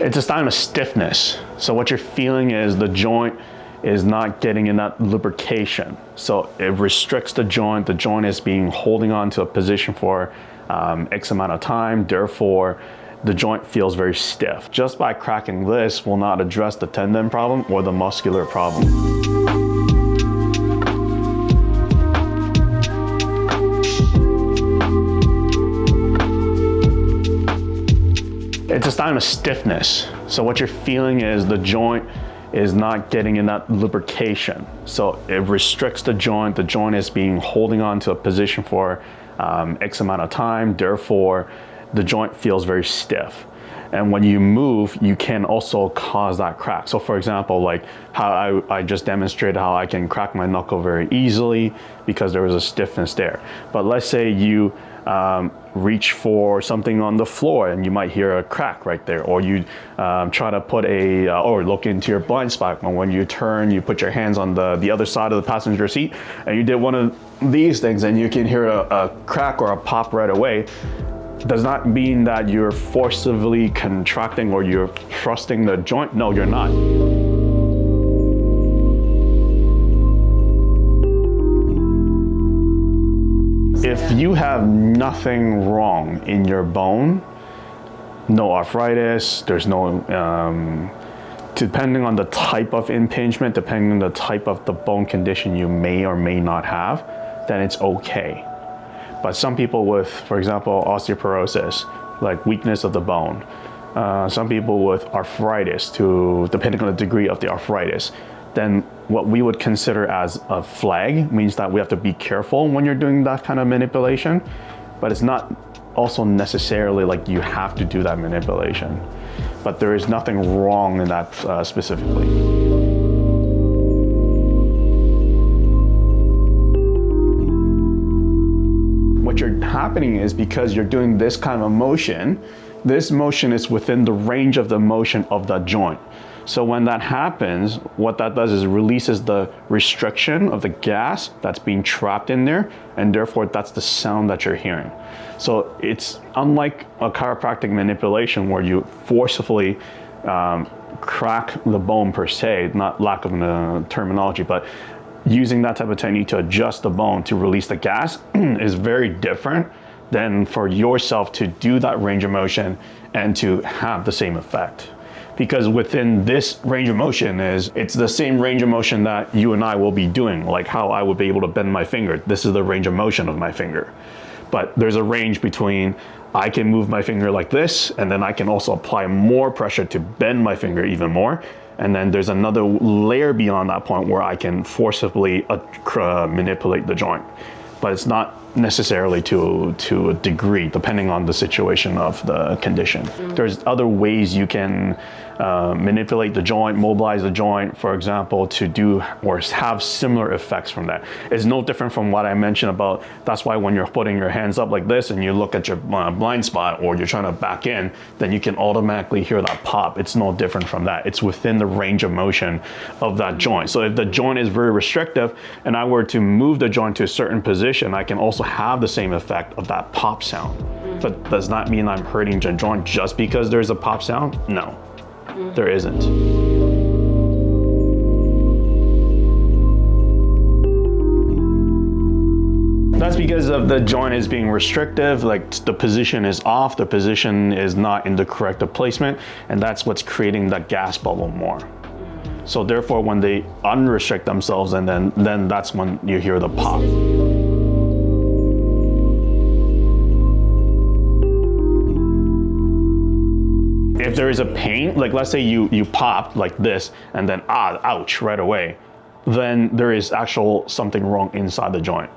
It's a sign of stiffness. So what you're feeling is the joint is not getting enough lubrication. So it restricts the joint. The joint is being holding on to a position for X amount of time. Therefore, the joint feels very stiff. Just by cracking this will not address the tendon problem or the muscular problem. It's a sign of stiffness. So what you're feeling is the joint is not getting enough lubrication. So it restricts the joint. The joint is being holding on to a position for X amount of time. Therefore, the joint feels very stiff. And when you move, you can also cause that crack. So for example, like how I just demonstrated how I can crack my knuckle very easily because there was a stiffness there. But let's say you reach for something on the floor and you might hear a crack right there, or you try to put or look into your blind spot, and when you turn, you put your hands on the other side of the passenger seat and you did one of these things and you can hear a crack or a pop right away. Does not mean that you're forcibly contracting or you're thrusting the joint. No, you're not. If you have nothing wrong in your bone, no arthritis, there's no, depending on the type of impingement, depending on the type of the bone condition you may or may not have, then it's okay. But some people with, for example, osteoporosis, like weakness of the bone, some people with arthritis, depending on the degree of the arthritis, then what we would consider as a flag means that we have to be careful when you're doing that kind of manipulation, but it's not also necessarily like you have to do that manipulation. But there is nothing wrong in that specifically. What you're happening is because you're doing this kind of a motion, this motion is within the range of the motion of the joint. So when that happens, what that does is it releases the restriction of the gas that's being trapped in there, and therefore that's the sound that you're hearing. So it's unlike a chiropractic manipulation where you forcefully crack the bone per se, not lack of terminology, but using that type of technique to adjust the bone to release the gas is very different than for yourself to do that range of motion and to have the same effect. Because within this range of motion it's the same range of motion that you and I will be doing, like how I would be able to bend my finger. This is the range of motion of my finger. But there's a range between I can move my finger like this, and then I can also apply more pressure to bend my finger even more. And then there's another layer beyond that point where I can forcibly manipulate the joint. But it's not necessarily to a degree, depending on the situation of the condition. There's other ways you can manipulate the joint, mobilize the joint, for example, to do or have similar effects from that. It's no different from what I mentioned about, that's why when you're putting your hands up like this and you look at your blind spot or you're trying to back in, then you can automatically hear that pop. It's no different from that. It's within the range of motion of that joint. So if the joint is very restrictive and I were to move the joint to a certain position, I can also have the same effect of that pop sound. But does not mean I'm hurting the joint just because there's a pop sound? No, there isn't. That's because of the joint is being restrictive, like the position is off, the position is not in the correct placement, and that's what's creating that gas bubble more. So therefore, when they unrestrict themselves, and then that's when you hear the pop. If there is a pain, like let's say you popped like this and then ouch right away, then there is something wrong inside the joint.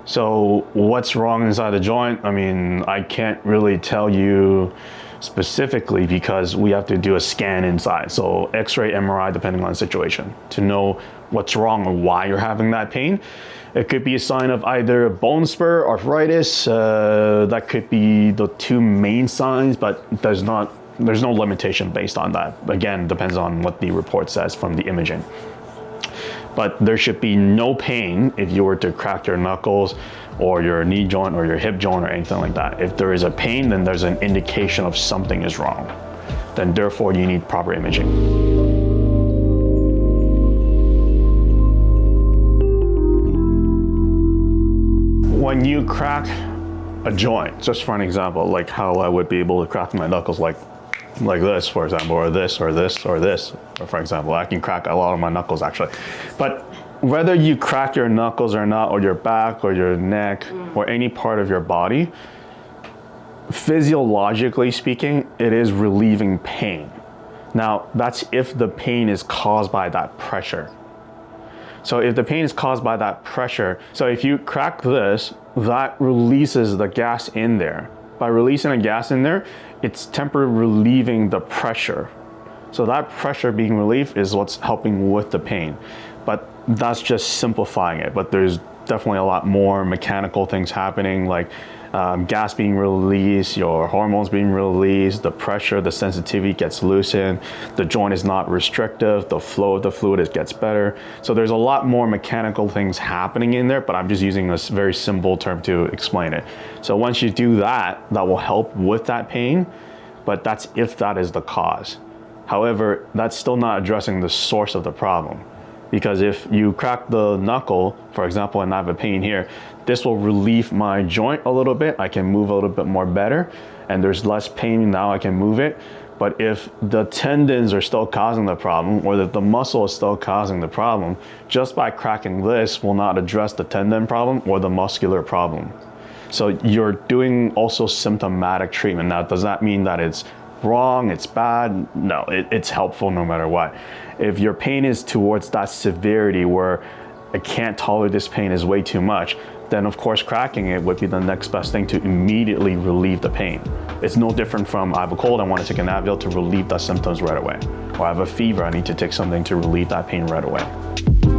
So what's wrong inside the joint? I mean, I can't really tell you specifically because we have to do a scan inside. So X-ray, MRI, depending on the situation, to know what's wrong or why you're having that pain. It could be a sign of either bone spur, arthritis. That could be the two main signs, but there's no limitation based on that. Again, depends on what the report says from the imaging. But there should be no pain if you were to crack your knuckles or your knee joint or your hip joint or anything like that. If there is a pain, then there's an indication of something is wrong. then therefore you need proper imaging. When you crack a joint, just for an example, like how I would be able to crack my knuckles like this, for example, or this, or this, or this, or for example, I can crack a lot of my knuckles actually. But whether you crack your knuckles or not, or your back, or your neck, or any part of your body, physiologically speaking, it is relieving pain. Now, that's if the pain is caused by that pressure. So if the pain is caused by that pressure, so if you crack this, that releases the gas in there. By releasing the gas in there, it's temporarily relieving the pressure. So that pressure being relieved is what's helping with the pain. But that's just simplifying it. But there's definitely a lot more mechanical things happening, like gas being released, your hormones being released, the pressure, the sensitivity gets loosened, the joint is not restrictive, the flow of the fluid gets better. So there's a lot more mechanical things happening in there, but I'm just using this very simple term to explain it. So once you do that, that will help with that pain, but that's if that is the cause. However, that's still not addressing the source of the problem. Because if you crack the knuckle, for example, and I have a pain here, this will relieve my joint a little bit. I can move a little bit more better, and there's less pain now, I can move it. But if the tendons are still causing the problem, or that the muscle is still causing the problem, just by cracking this will not address the tendon problem or the muscular problem. So you're doing also symptomatic treatment. Now, does that mean that it's wrong, it's bad? No, it's helpful no matter what. If your pain is towards that severity where I can't tolerate this pain, is way too much, then of course cracking it would be the next best thing to immediately relieve the pain. It's no different from I have a cold, I want to take an Advil to relieve the symptoms right away. Or I have a fever, I need to take something to relieve that pain right away.